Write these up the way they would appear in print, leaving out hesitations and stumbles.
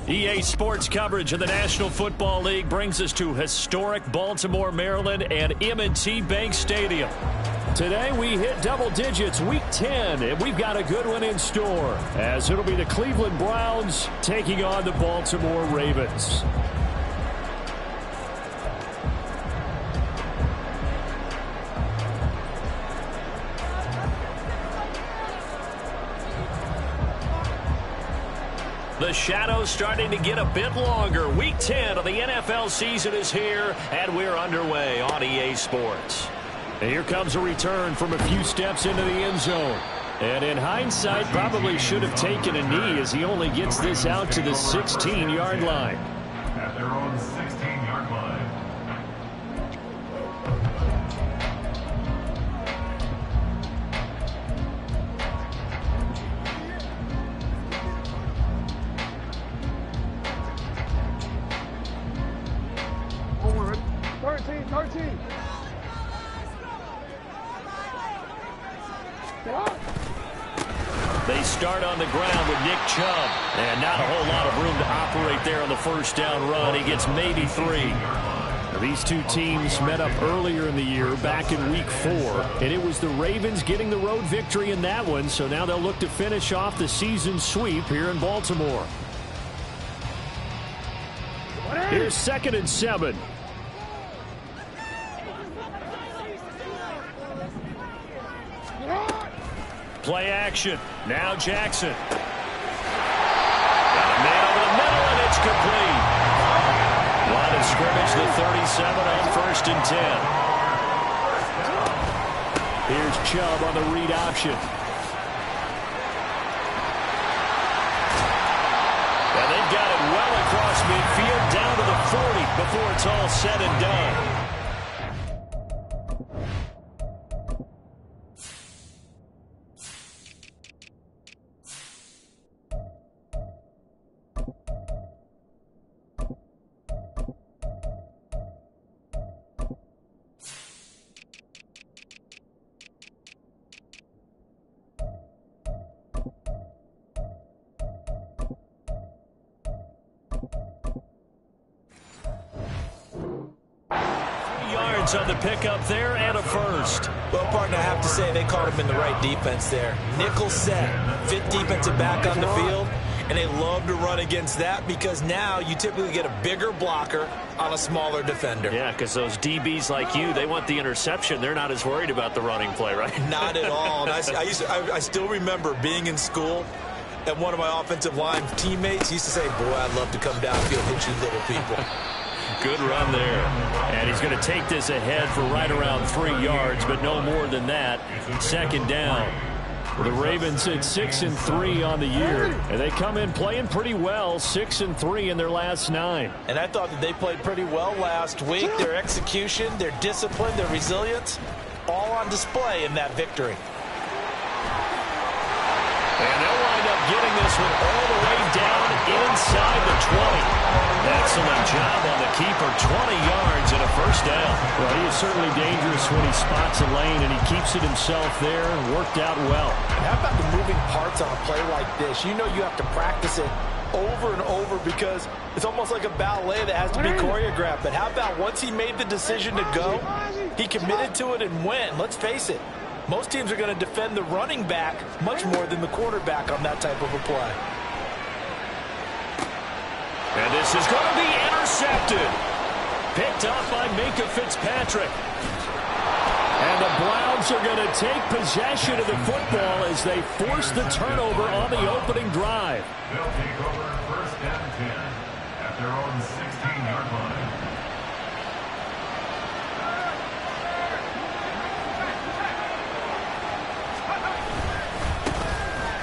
EA Sports coverage of the National Football League brings us to historic Baltimore, Maryland, and M&T Bank Stadium. Today we hit double digits, Week 10, and we've got a good one in store, as it'll be the Cleveland Browns taking on the Baltimore Ravens. The shadow's starting to get a bit longer. Week 10 of the NFL season is here, and we're underway on EA Sports. And here comes a return from a few steps into the end zone. And in hindsight, probably should have taken a knee as he only gets this out to the 16-yard line. At their own 16-yard line. They start on the ground with Nick Chubb, and not a whole lot of room to operate there on the first down run. He gets maybe 3. Now, these two teams met up earlier in the year, back in Week 4, and it was the Ravens getting the road victory in that one, so now they'll look to finish off the season sweep here in Baltimore. Here's 2nd and 7. Play action. Now Jackson. Got a man over the middle, and it's complete. Line of scrimmage, the 37 on 1st and 10. Here's Chubb on the read option. And they've got it well across midfield, down to the 40 before it's all said and done. On the pickup there and a first. Well, partner, I have to say they caught him in the right defense there. Nickel set, 5th defensive back on the field, and they love to run against that because now you typically get a bigger blocker on a smaller defender. Yeah, because those DBs like you, they want the interception. They're not as worried about the running play, right? Not at all. And I still remember being in school, and one of my offensive line teammates used to say, boy, I'd love to come downfield, hit you little people. Good run there. And he's going to take this ahead for right around 3 yards, but no more than that. 2nd down. Well, the Ravens at 6-3 on the year, and they come in playing pretty well, 6-3 in their last 9. And I thought that they played pretty well last week. Their execution, their discipline, their resilience, all on display in that victory. And they'll wind up getting this one all the way down inside the 20. Excellent job on the keeper, 20 yards and a first down. Well, he is certainly dangerous when he spots a lane, and he keeps it himself there and worked out well. And how about the moving parts on a play like this? You know you have to practice it over and over because it's almost like a ballet that has to be choreographed. But how about once he made the decision to go, he committed to it and went. Let's face it, most teams are going to defend the running back much more than the quarterback on that type of a play. And this is going to be intercepted. Picked off by Minkah Fitzpatrick. And the Browns are going to take possession of the football as they force the turnover on the opening drive. They'll take over 1st and 10 at their own 16-yard line.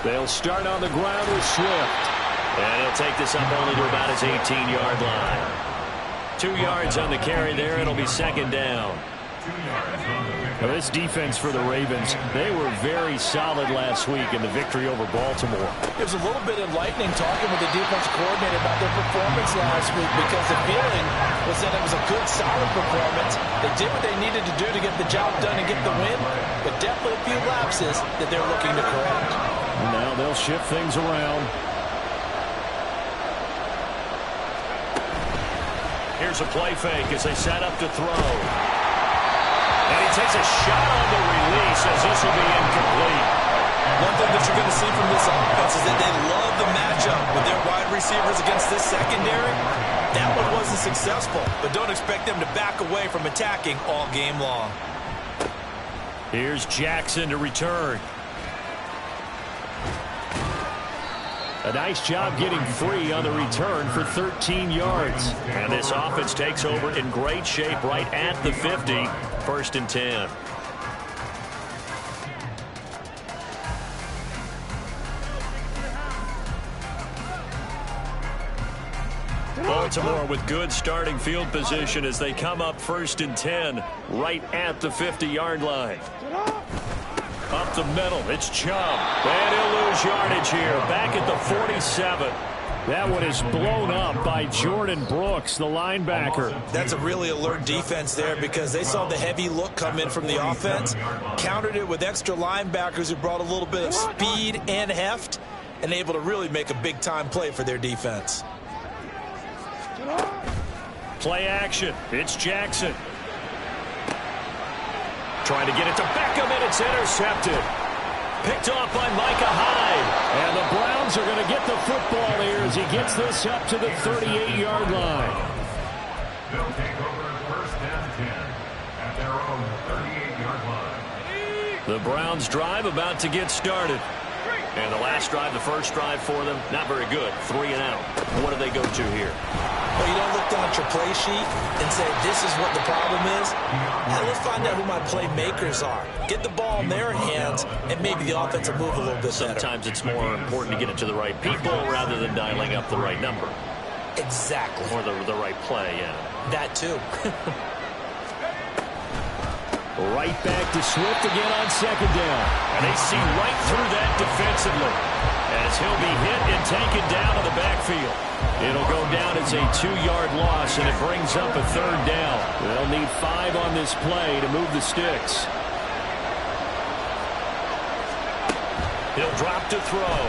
They'll start on the ground with Swift. And he'll take this up only to about his 18-yard line. 2 yards on the carry there. It'll be 2nd down. 2 yards on the pick. Now, this defense for the Ravens, they were very solid last week in the victory over Baltimore. It was a little bit enlightening talking with the defense coordinator about their performance last week because the feeling was that it was a good, solid performance. They did what they needed to do to get the job done and get the win, but definitely a few lapses that they're looking to correct. Now they'll shift things around. Here's a play fake as they set up to throw. And he takes a shot on the release as this will be incomplete. One thing that you're going to see from this offense is that they love the matchup with their wide receivers against this secondary. That one wasn't successful, but don't expect them to back away from attacking all game long. Here's Jackson to return. A nice job getting free on the return for 13 yards. And this offense takes over in great shape right at the 50. 1st and 10. Baltimore with good starting field position as they come up 1st and 10 right at the 50-yard line. Up the middle, it's Chubb. And he'll lose yardage here, back at the 47. That one is blown up by Jordan Brooks, the linebacker. That's a really alert defense there because they saw the heavy look come in from the offense, countered it with extra linebackers who brought a little bit of speed and heft, and able to really make a big-time play for their defense. Play action, it's Jackson. Trying to get it to Beckham, and it's intercepted. Picked off by Micah Hyde. And the Browns are going to get the football here as he gets this up to the 38-yard line. They'll take over 1st and 10 at their own 38-yard line. The Browns drive about to get started. And the last drive, the first drive for them, not very good. 3 and out. What do they go to here? Well, you don't look down at your play sheet and say, this is what the problem is. Now let's find out who my playmakers are. Get the ball in their hands, and maybe the offense will move a little bit better. Sometimes it's more important to get it to the right people rather than dialing up the right number. Exactly. Or the right play, yeah. That too. Right back to Swift again on 2nd down. And they see right through that defensively as he'll be hit and taken down in the backfield. It'll go down as a 2-yard loss, and it brings up a 3rd down. They'll need 5 on this play to move the sticks. He'll drop to throw.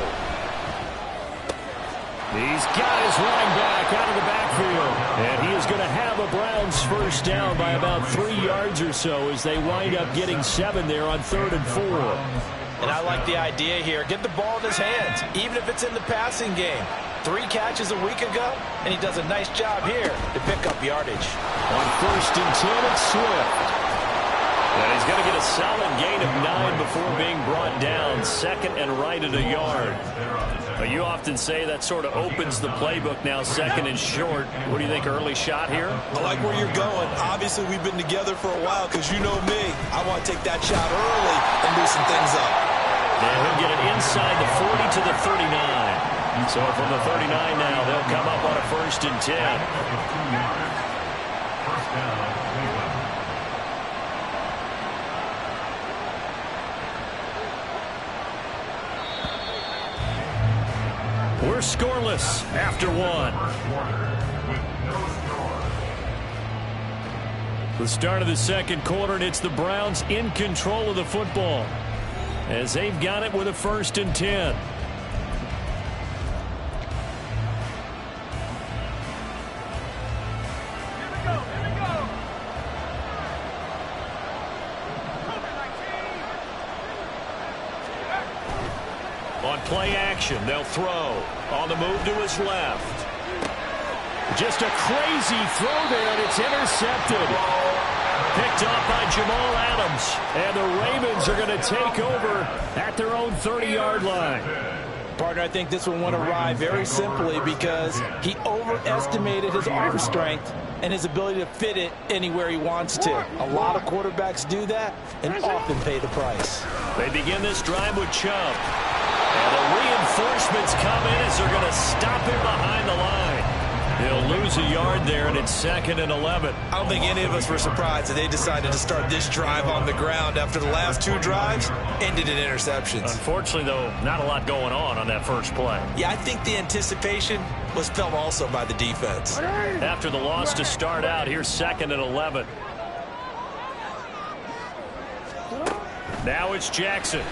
He's got his running back out of the backfield. And he is going to have a Browns 1st down by about 3 yards or so as they wind up getting 7 there on 3rd and 4. And I like the idea here. Get the ball in his hands, even if it's in the passing game. 3 catches a week ago, and he does a nice job here to pick up yardage. On 1st and 10, it's Swift. And he's going to get a solid gain of 9 before being brought down. 2nd and right at a yard. But you often say that sort of opens the playbook now, 2nd and short. What do you think, early shot here? I like where you're going. Obviously, we've been together for a while because you know me. I want to take that shot early and loosen things up. And he'll get it inside the 40 to the 39. So from the 39 now, they'll come up on a 1st and 10. 1st down, Cleveland. We're scoreless after 1. The start of the 2nd quarter, and it's the Browns in control of the football as they've got it with a 1st and 10. On play action, they'll throw. On the move to his left. Just a crazy throw there, and it's intercepted. Picked off by Jamal Adams. And the Ravens are going to take over at their own 30-yard line. Partner, I think this one went awry very simply because he overestimated his arm strength and his ability to fit it anywhere he wants to. A lot of quarterbacks do that and often pay the price. They begin this drive with Chubb. And the reinforcements come in as they're going to stop him behind the line. He'll lose a yard there, and it's 2nd and 11. I don't think any of us were surprised that they decided to start this drive on the ground after the last 2 drives ended in interceptions. Unfortunately, though, not a lot going on that first play. Yeah, I think the anticipation was felt also by the defense. After the loss to start out, here's 2nd and 11. Now it's Jackson.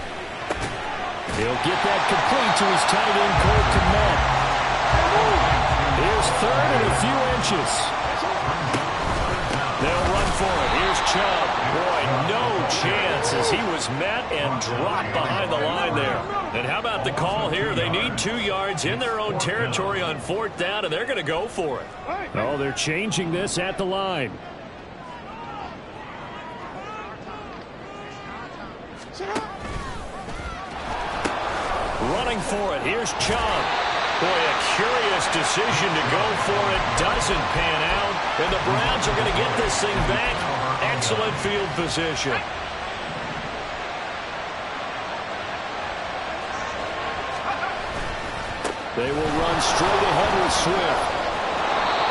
He'll get that complete to his tight end, Cole Kmet. Here's 3rd and a few inches. They'll run for it. Here's Chubb. Boy, no chance as he was met and dropped behind the line there. And how about the call here? They need 2 yards in their own territory on 4th down, and they're going to go for it. Oh, they're changing this at the line. Running for it. Here's Chubb. Boy, a curious decision to go for it. Doesn't pan out. And the Browns are going to get this thing back. Excellent field position. They will run straight ahead with Swift.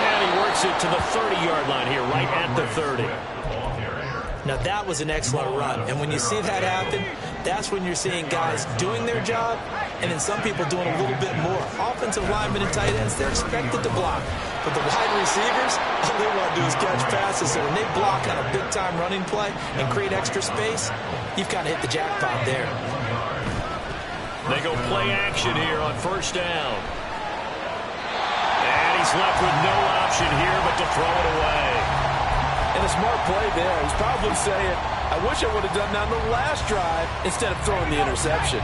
And he works it to the 30-yard line here, right at the 30. Now, that was an excellent run. And when you see that happen, that's when you're seeing guys doing their job and then some people doing a little bit more. Offensive linemen and tight ends, they're expected to block. But the wide receivers, all they want to do is catch passes. So when they block on a big-time running play and create extra space, you've kind of hit the jackpot there. They go play action here on 1st down. And he's left with no option here but to throw it away. And a smart play there. He's probably saying, I wish I would have done that on the last drive instead of throwing the interception.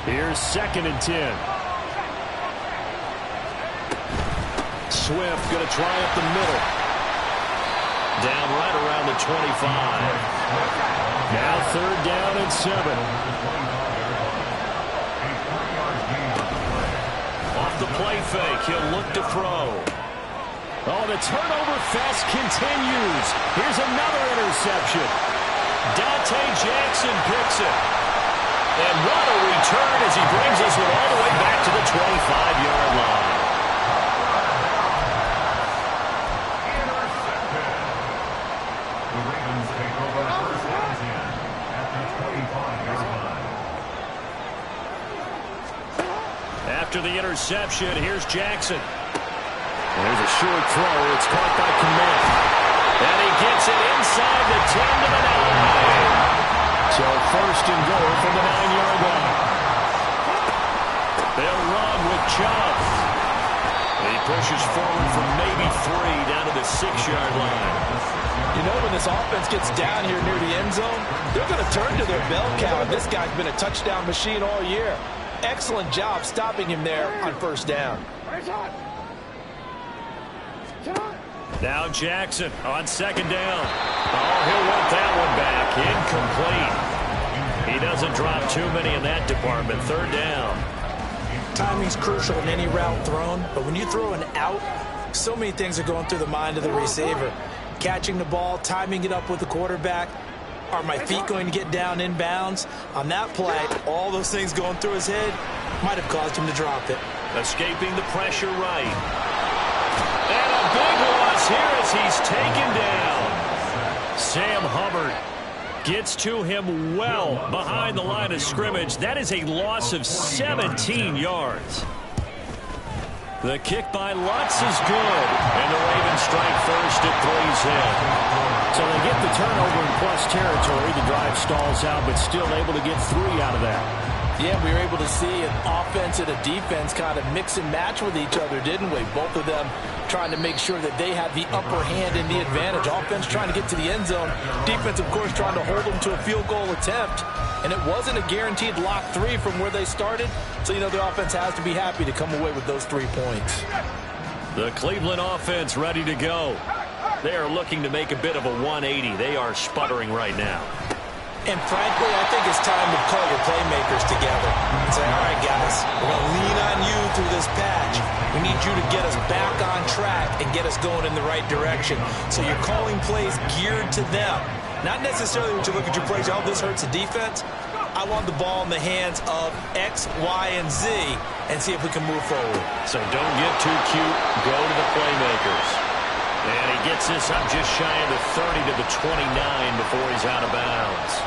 Here's 2nd and 10. Swift going to try up the middle. Down right around the 25. Now 3rd down and 7. Off the play fake, he'll look to throw. Oh, the turnover fest continues. Here's another interception. Dante Jackson picks it. And what a return as he brings us all the way back to the 25-yard line. The Ravens take over 1st and 10 at the 25-yard line. After the interception, here's Jackson. There's a short throw. It's caught by Kmet. And he gets it inside the 10 to the 9. So 1st and goal from the 9-yard line. They'll run with Chubb. He pushes forward from maybe 3 down to the 6-yard line. You know, when this offense gets down here near the end zone, they're going to turn to their bell cow. This guy's been a touchdown machine all year. Excellent job stopping him there on 1st down. Now Jackson on 2nd down. Oh, he'll want that one back. Incomplete. He doesn't drop too many in that department. 3rd down. Timing's crucial in any route thrown, but when you throw an out, so many things are going through the mind of the receiver. Catching the ball, timing it up with the quarterback. Are my feet going to get down in bounds? On that play, all those things going through his head might have caused him to drop it. Escaping the pressure right. And a big loss here as he's taken down. Sam Hubbard gets to him well behind the line of scrimmage. That is a loss of 17 yards. The kick by Lutz is good. And the Ravens strike first at 3's in. So they get the turnover in plus territory. The drive stalls out, but still able to get 3 out of that. Yeah, we were able to see an offense and a defense kind of mix and match with each other, didn't we? Both of them trying to make sure that they had the upper hand and the advantage. Offense trying to get to the end zone. Defense, of course, trying to hold them to a field goal attempt. And it wasn't a guaranteed lock 3 from where they started. So, you know, the offense has to be happy to come away with those 3 points. The Cleveland offense ready to go. They are looking to make a bit of a 180. They are sputtering right now. And frankly, I think it's time to call your playmakers together and say, all right, guys, we're going to lean on you through this patch. We need you to get us back on track and get us going in the right direction. So you're calling plays geared to them. Not necessarily when you look at your plays, oh, this hurts the defense. I want the ball in the hands of X, Y, and Z and see if we can move forward. So don't get too cute. Go to the playmakers. And he gets this up just shy of the 30 to the 29 before he's out of bounds.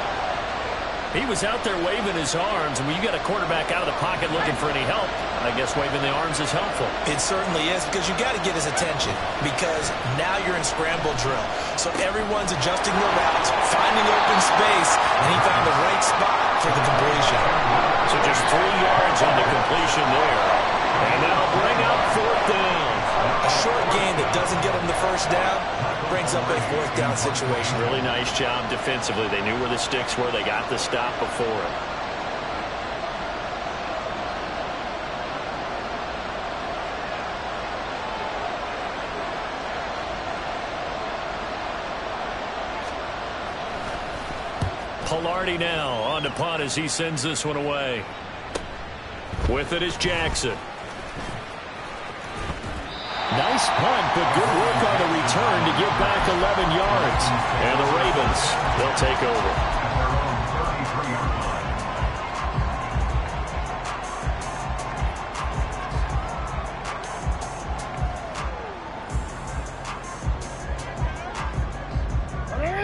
He was out there waving his arms, and when you got a quarterback out of the pocket looking for any help, I guess waving the arms is helpful. It certainly is, because you got to get his attention, because now you're in scramble drill. So everyone's adjusting their routes, finding open space, and he found the right spot for the completion. So just 3 yards on the completion there. And that'll bring up 4th down. A short gain that doesn't get them the first down brings up a fourth down situation. Really nice job defensively. They knew where the sticks were. They got the stop before it. Palardy now on to punt as he sends this one away. With it is Jackson. Nice punt, but good work on the return to get back 11 yards. And the Ravens, they'll take over.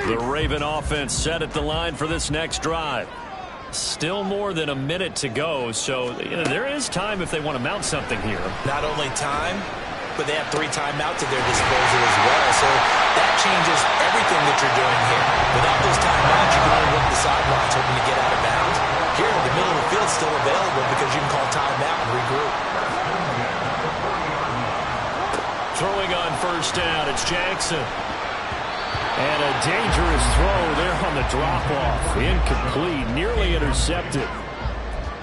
The Raven offense set at the line for this next drive. Still more than a minute to go, so there is time if they want to mount something here. Not only time, but they have 3 timeouts at their disposal as well, so that changes everything that you're doing here. Without those timeouts, you can only work the sidelines hoping to get out of bounds. Here, the middle of the field's still available because you can call timeout and regroup. Throwing on first down, it's Jackson. And a dangerous throw there on the drop-off. Incomplete, nearly intercepted.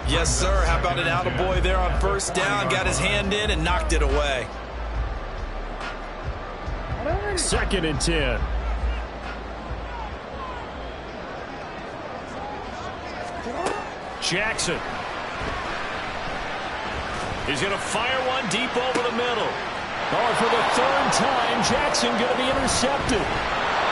Yes, sir. How about an attaboy there on first down? Got his hand in and knocked it away. 2nd and 10. Jackson. He's going to fire one deep over the middle. Oh, for the 3rd time, Jackson going to be intercepted.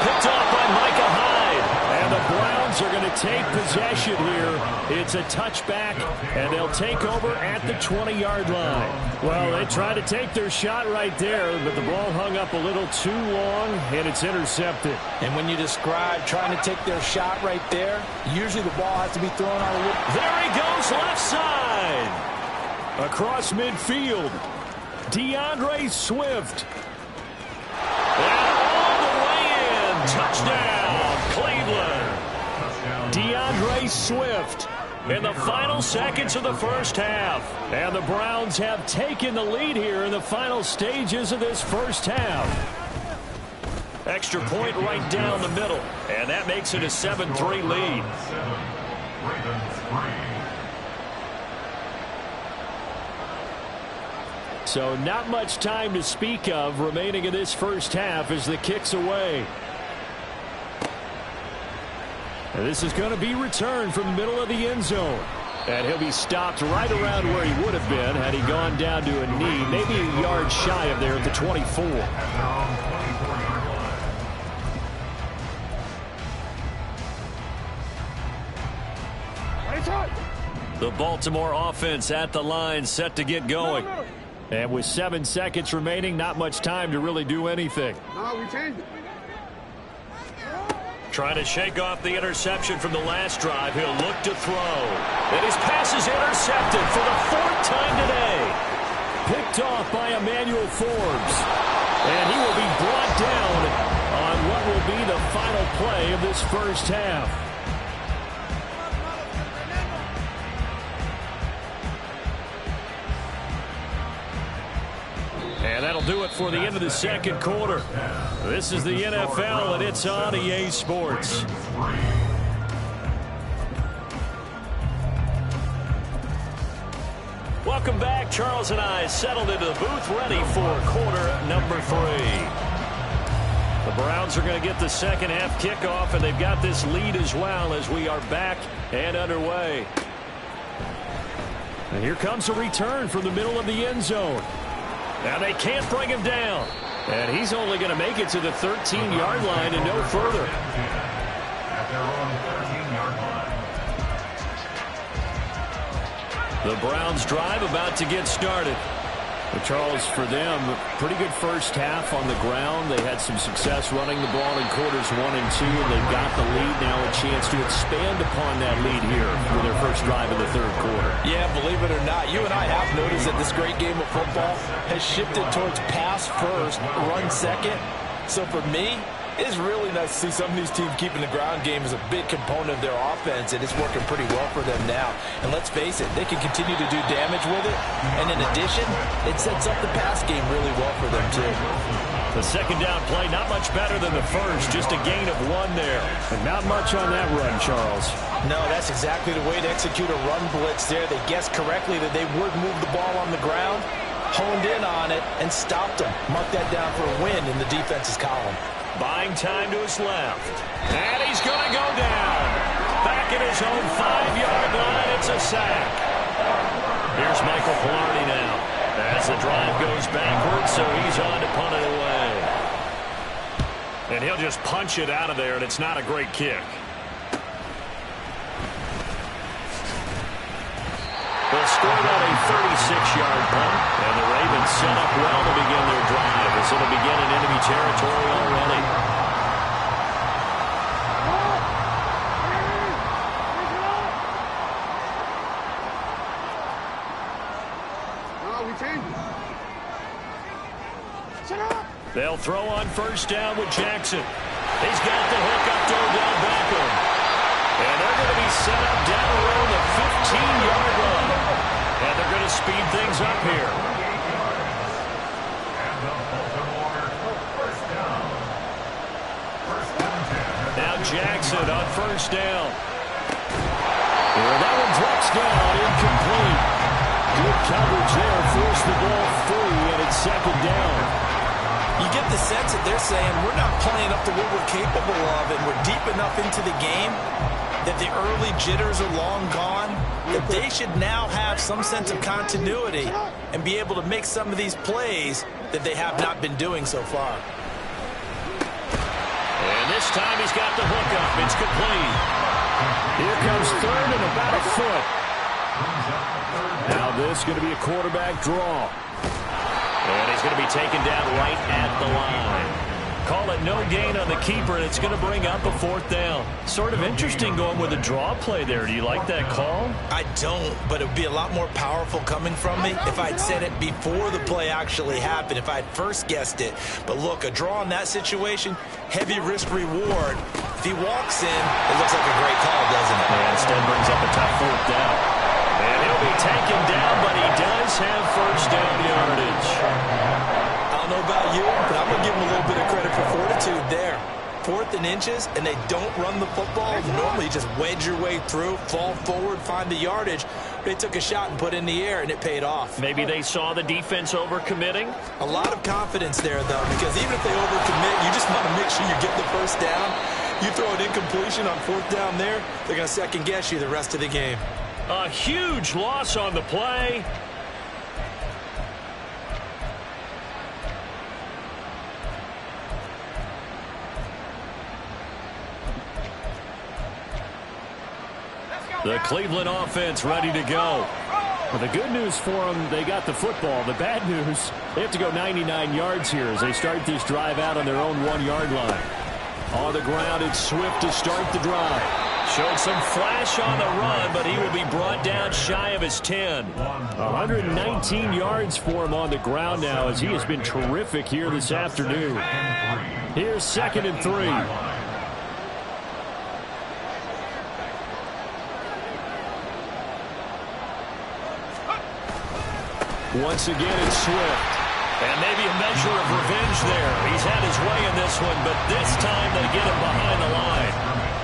Picked off by Micah Hyde. And the Browns are going to take possession here. It's a touchback, and they'll take over at the 20-yard line. Well, they tried to take their shot right there, but the ball hung up a little too long, and it's intercepted. And when you describe trying to take their shot right there, usually the ball has to be thrown out of the... There he goes, left side. Across midfield. DeAndre Swift. And all the way in. Touchdown, Cleveland. DeAndre Swift in the final seconds of the first half. And the Browns have taken the lead here in the final stages of this first half. Extra point right down the middle. And that makes it a 7-3 lead. So not much time to speak of remaining in this first half as the kick's away. And this is going to be returned from the middle of the end zone. And he'll be stopped right around where he would have been had he gone down to a knee, maybe a yard shy of there at the 24. The Baltimore offense at the line, set to get going. And with 7 seconds remaining, not much time to really do anything. No, we changed it. Trying to shake off the interception from the last drive. He'll look to throw. And his pass is intercepted for the 4th time today. Picked off by Emmanuel Forbes. And he will be brought down on what will be the final play of this first half. And that'll do it for the end of the second quarter. This is the NFL, and it's on EA Sports. Welcome back. Charles and I settled into the booth, ready for quarter number 3. The Browns are going to get the second half kickoff, and they've got this lead as well as we are back and underway. And here comes a return from the middle of the end zone. Now they can't bring him down. And he's only going to make it to the 13-yard line and no further. At their own 13-yard line. The Browns drive about to get started. But Charles, for them, pretty good first half on the ground. They had some success running the ball in quarters 1 and 2, and they've got the lead now, a chance to expand upon that lead here for their first drive in the third quarter. Yeah, believe it or not, you and I have noticed that this great game of football has shifted towards pass first, run second. So for me, It's really nice to see some of these teams keeping the ground game as a big component of their offense, and it's working pretty well for them now. And let's face it, they can continue to do damage with it. And in addition, it sets up the pass game really well for them, too. The second down play, not much better than the first, just a gain of 1 there. And not much on that run, Charles. No, that's exactly the way to execute a run blitz there. They guessed correctly that they would move the ball on the ground, honed in on it, and stopped them. Mark that down for a win in the defense's column. Buying time to his left. And he's going to go down. Back at his own 5-yard line, it's a sack. Here's Michael Palardy now. As the drive goes backwards, so he's on to punt it away. And he'll just punch it out of there, and it's not a great kick. They'll score out a 36-yard punt, and the Ravens set up well to begin their drive as it'll begin in enemy territory already. They'll throw on first down with Jackson. He's got the hook up to Odell Beckham. And they're going to be set up down around the 15-yard line. And they're going to speed things up here. Now Jackson on first down. And that one drops down, incomplete. Good coverage there, forced the ball free, and it's second down. You get the sense that they're saying we're not playing up to what we're capable of, and we're deep enough into the game that the early jitters are long gone, that they should now have some sense of continuity and be able to make some of these plays that they have not been doing so far. And this time he's got the hook up. It's complete. Here comes third and about a foot. Now this is going to be a quarterback draw. And he's going to be taken down right at the line. Call it no gain on the keeper, and it's going to bring up a fourth down. Sort of interesting going with a draw play there. Do you like that call? I don't, but it would be a lot more powerful coming from me if I'd said it before the play actually happened, if I'd first guessed it. But look, a draw in that situation, heavy risk reward. If he walks in, it looks like a great call, doesn't it? And instead brings up a tough fourth down. And he'll be taken down, but he does have first down yardage. I don't know about you, but I'm going to give him a little bit of credit for fortitude there. 4th and inches, and they don't run the football. Normally, you just wedge your way through, fall forward, find the yardage. They took a shot and put it in the air, and it paid off. Maybe they saw the defense overcommitting? A lot of confidence there, though, because even if they overcommit, you just want to make sure you get the first down. You throw an incompletion on 4th down there, they're going to second-guess you the rest of the game. A huge loss on the play. The Cleveland offense ready to go. Well, the good news for them, they got the football. The bad news, they have to go 99 yards here as they start this drive out on their own 1-yard line. On the ground, it's Swift to start the drive. Showed some flash on the run, but he will be brought down shy of his 10. 119 yards for him on the ground now as he has been terrific here this afternoon. Here's 2nd and 3. Once again, it's Swift. And maybe a measure of revenge there. He's had his way in this one, but this time they get him behind the line.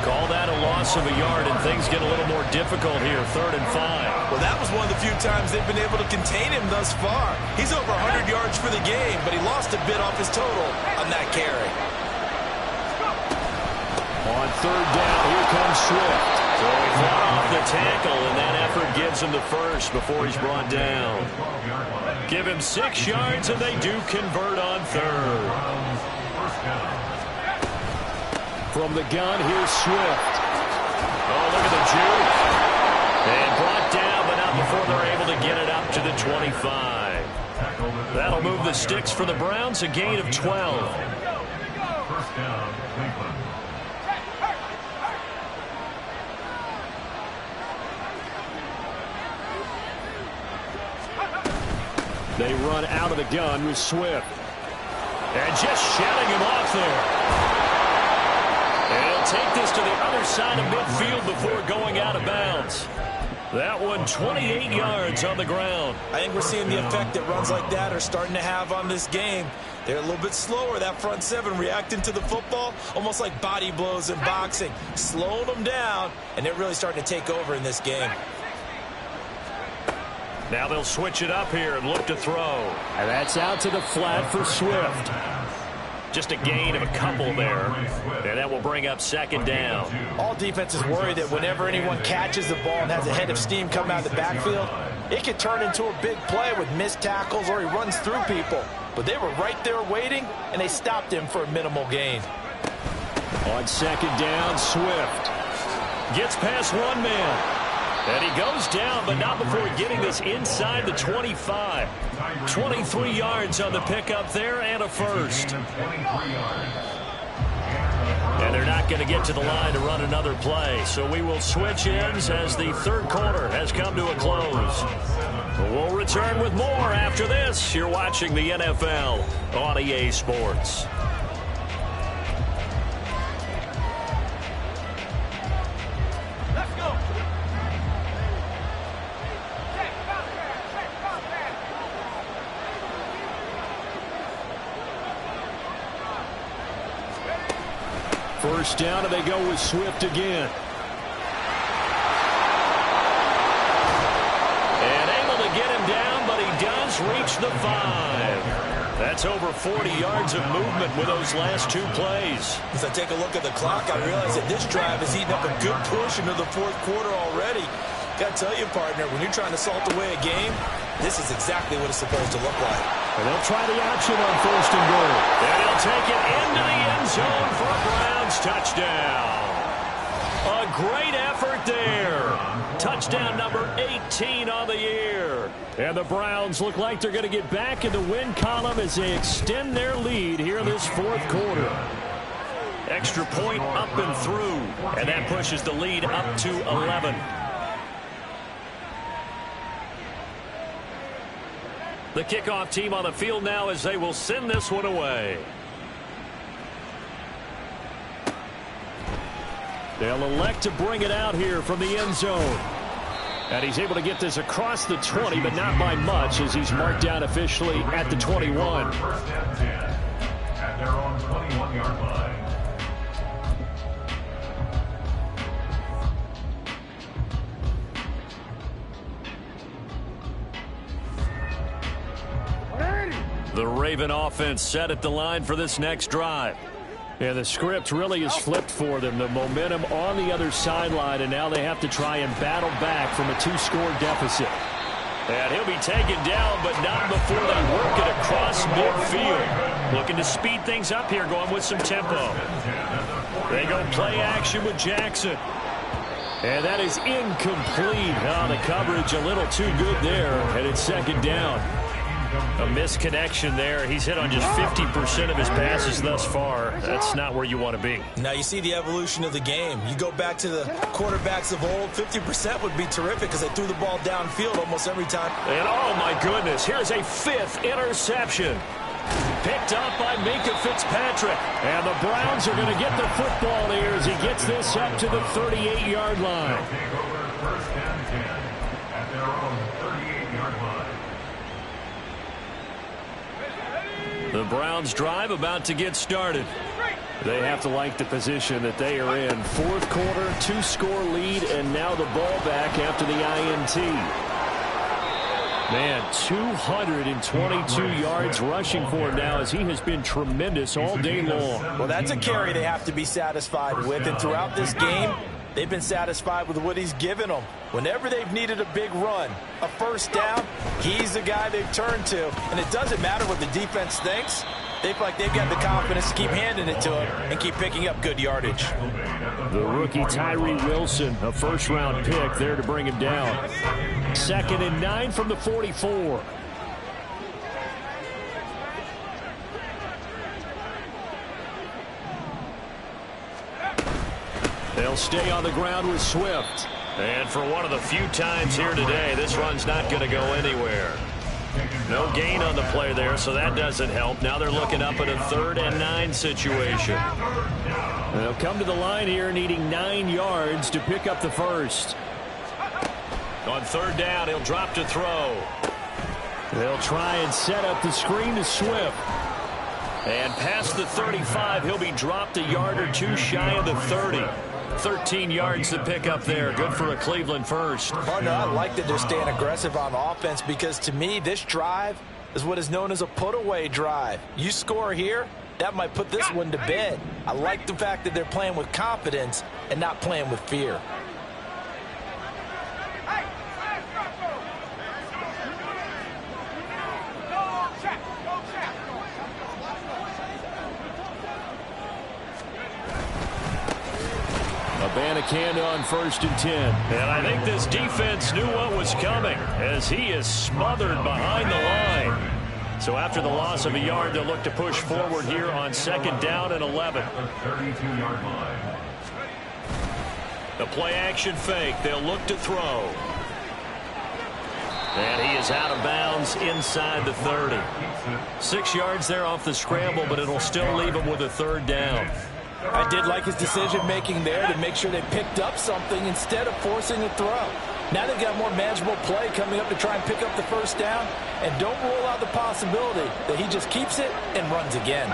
Call that a loss of a yard, and things get a little more difficult here, 3rd and 5. Well, that was one of the few times they've been able to contain him thus far. He's over 100 yards for the game, but he lost a bit off his total on that carry. On 3rd down, here comes Swift. So he fought off the tackle, and that effort gives him the first before he's brought down. Give him 6 yards, and they do convert on 3rd. From the gun, here's Swift. Oh, look at the juke. And brought down, but not before they're able to get it up to the 25. That'll move the sticks for the Browns, a gain of 12. First down, Cleveland. They run out of the gun with Swift. And just shouting him off there. take this to the other side of midfield before going out of bounds. That one 28 yards on the ground. I think we're seeing the effect that runs like that are starting to have on this game. They're a little bit slower, that front seven, reacting to the football, almost like body blows in boxing, slowing them down, and they're really starting to take over in this game. Now they'll switch it up here and look to throw. And that's out to the flat for Swift. Just a gain of a couple there, and that will bring up second down. All defenses worry that whenever anyone catches the ball and has a head of steam come out of the backfield, it could turn into a big play with missed tackles or he runs through people. But they were right there waiting, and they stopped him for a minimal gain. On second down, Swift gets past one man. And he goes down, but not before getting this inside the 25. 23 yards on the pickup there and a first. And they're not going to get to the line to run another play. So we will switch ends as the third quarter has come to a close. We'll return with more after this. You're watching the NFL on EA Sports. First down, and they go with Swift again. And able to get him down, but he does reach the 5. That's over 40 yards of movement with those last two plays. As I take a look at the clock, I realize that this drive has eaten up a good portion of the fourth quarter already. Got to tell you, partner, when you're trying to salt away a game, this is exactly what it's supposed to look like. And they'll try the action on first and goal. And he'll take it into the end zone for a Browns touchdown. A great effort there. Touchdown number 18 on the year. And the Browns look like they're going to get back in the win column as they extend their lead here in this fourth quarter. Extra point up and through. And that pushes the lead up to 11. The kickoff team on the field now as they will send this one away. They'll elect to bring it out here from the end zone. And he's able to get this across the 20, but not by much as he's marked down officially at the 21. First and 10 at their own 21-yard line. The Raven offense set at the line for this next drive. Yeah, the script really is flipped for them. The momentum on the other sideline, and now they have to try and battle back from a 2-score deficit. And he'll be taken down, but not before they work it across midfield. Looking to speed things up here, going with some tempo. They go play action with Jackson. And that is incomplete. Oh, the coverage a little too good there, and it's second down. A misconnection there. He's hit on just 50% of his passes thus far. That's not where you want to be. Now you see the evolution of the game. You go back to the quarterbacks of old, 50% would be terrific because they threw the ball downfield almost every time. And oh my goodness, here's a 5th interception. Picked up by Minkah Fitzpatrick. And the Browns are going to get the football here as he gets this up to the 38-yard line. Take over first and 10 at their own 38-yard line. The Browns drive about to get started. They have to like the position that they are in. Fourth quarter, 2-score lead, and now the ball back after the INT. Man, 222 yards rushing for him now as he has been tremendous all day long. Well, that's a carry they have to be satisfied with, and throughout this game, they've been satisfied with what he's given them. Whenever they've needed a big run, a first down, he's the guy they've turned to. And it doesn't matter what the defense thinks. They feel like they've got the confidence to keep handing it to him and keep picking up good yardage. The rookie Tyree Wilson, a first-round pick there to bring him down. 2nd and 9 from the 44. They'll stay on the ground with Swift. And for one of the few times here today, this run's not going to go anywhere. No gain on the play there, so that doesn't help. Now they're looking up at a 3rd and 9 situation. They'll come to the line here needing 9 yards to pick up the first. On 3rd down, he'll drop to throw. They'll try and set up the screen to Swift. And past the 35, he'll be dropped a yard or 2 shy of the 30. 13 yards to pick up there. Good for a Cleveland first. Partner, I like that they're staying aggressive on offense because to me, this drive is what is known as a put-away drive. You score here, that might put this one to bed. I like the fact that they're playing with confidence and not playing with fear. Abanikanda on 1st and 10. And I think this defense knew what was coming as he is smothered behind the line. So after the loss of a yard, they'll look to push forward here on 2nd down and 11. The play action fake. They'll look to throw. And he is out of bounds inside the 30. 6 yards there off the scramble, but it'll still leave him with a 3rd down. I did like his decision-making there to make sure they picked up something instead of forcing a throw. Now they've got more manageable play coming up to try and pick up the 1st down. And don't rule out the possibility that he just keeps it and runs again.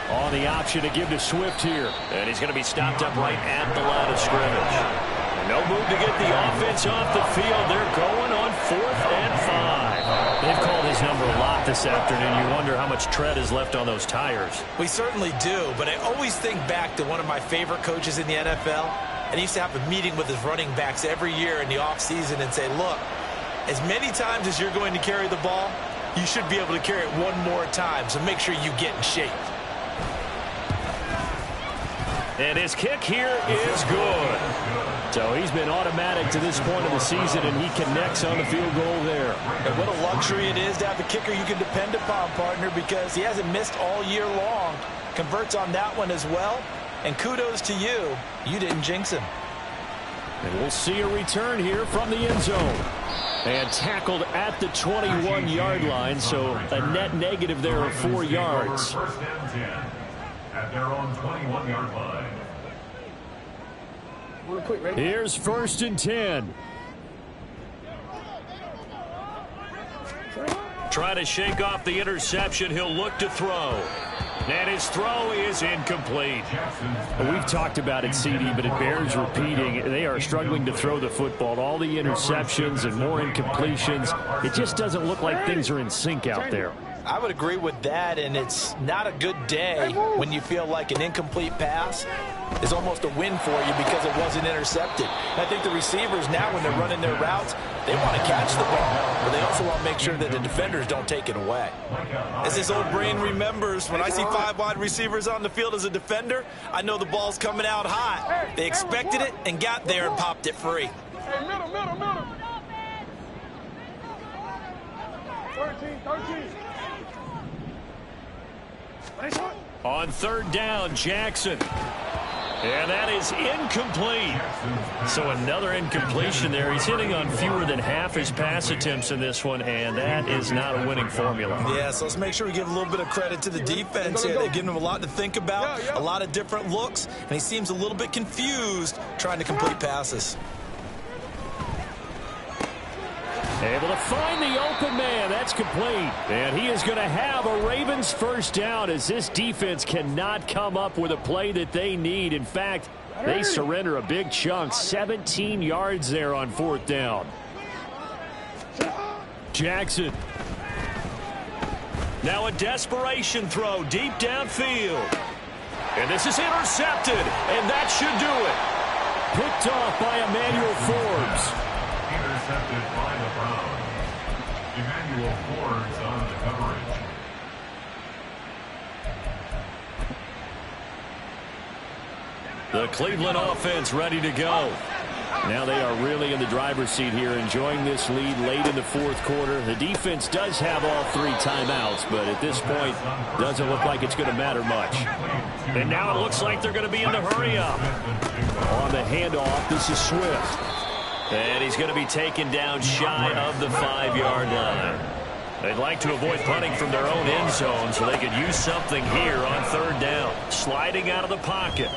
On the option to give to Swift here. And he's going to be stopped up right at the line of scrimmage. No move to get the offense off the field. They're going on 4th and 5. They've called his number a lot this afternoon. You wonder how much tread is left on those tires. We certainly do, but I always think back to one of my favorite coaches in the NFL. And he used to have a meeting with his running backs every year in the offseason and say, look, as many times as you're going to carry the ball, you should be able to carry it one more time, so make sure you get in shape. And his kick here is good. So he's been automatic to this point of the season, and he connects on the field goal there. And what a luxury it is to have a kicker you can depend upon, partner, because he hasn't missed all year long. Converts on that one as well. And kudos to you. You didn't jinx him. And we'll see a return here from the end zone. And tackled at the 21-yard line, so a net negative there of 4 yards. 1st and 10 at their own 21-yard line. Here's 1st and 10. Try to shake off the interception. He'll look to throw. And his throw is incomplete. We've talked about it, CD, but it bears repeating. They are struggling to throw the football. All the interceptions and more incompletions. It just doesn't look like things are in sync out there. I would agree with that, and it's not a good day when you feel like an incomplete pass is almost a win for you because it wasn't intercepted. And I think the receivers now, when they're running their routes, they want to catch the ball, but they also want to make sure that the defenders don't take it away. As this old brain remembers, when I see 5 wide receivers on the field as a defender, I know the ball's coming out hot. They expected it and got there and popped it free. Hey, middle. 13. On 3rd down, Jackson. And that is incomplete. So another incompletion there. He's hitting on fewer than half his pass attempts in this one, and that is not a winning formula. Yeah, so let's make sure we give a little bit of credit to the defense here. They've given him a lot to think about, a lot of different looks, and he seems a little bit confused trying to complete passes. Able to find the open man. That's complete. And he is going to have a Ravens 1st down as this defense cannot come up with a play that they need. In fact, they surrender a big chunk. 17 yards there on 4th down. Jackson. Now a desperation throw deep downfield. And this is intercepted. And that should do it. Picked off by Emmanuel Forbes. Intercepted by the Browns. Emmanuel Forbes on the coverage. The Cleveland offense ready to go. Now they are really in the driver's seat here, enjoying this lead late in the fourth quarter. The defense does have all 3 timeouts, but at this point, doesn't look like it's going to matter much. And now it looks like they're going to be in the hurry-up. On the handoff, this is Swift. And he's going to be taken down shy of the 5-yard line. They'd like to avoid punting from their own end zone, so they could use something here on 3rd down. Sliding out of the pocket.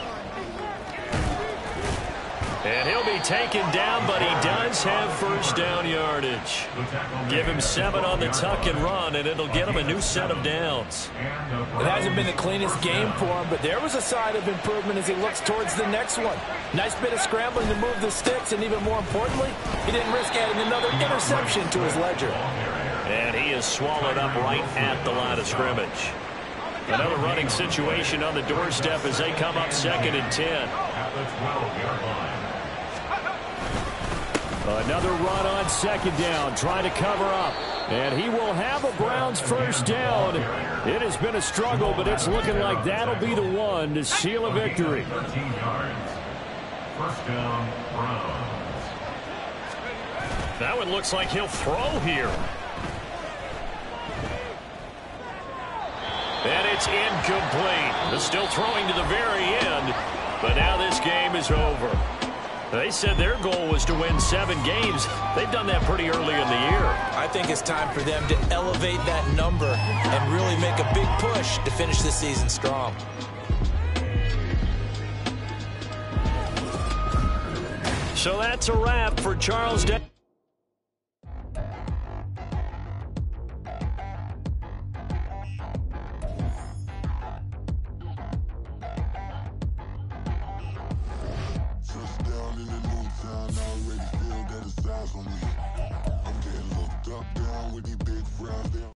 And he'll be taken down, but he does have 1st down yardage. Give him 7 on the tuck and run, and it'll get him a new set of downs. It hasn't been the cleanest game for him, but there was a sign of improvement as he looks towards the next one. Nice bit of scrambling to move the sticks, and even more importantly, he didn't risk adding another interception to his ledger. And he is swallowed up right at the line of scrimmage. Another running situation on the doorstep as they come up 2nd and 10. At the 12-yard line. Another run on 2nd down, trying to cover up. And he will have a Browns 1st down. It has been a struggle, but it's looking like that'll be the one to seal a victory. 13 yards. 1st down, Browns. That one looks like he'll throw here. And it's incomplete. They're still throwing to the very end, but now this game is over. They said their goal was to win 7 games. They've done that pretty early in the year. I think it's time for them to elevate that number and really make a big push to finish the season strong. So that's a wrap for Charles Davis.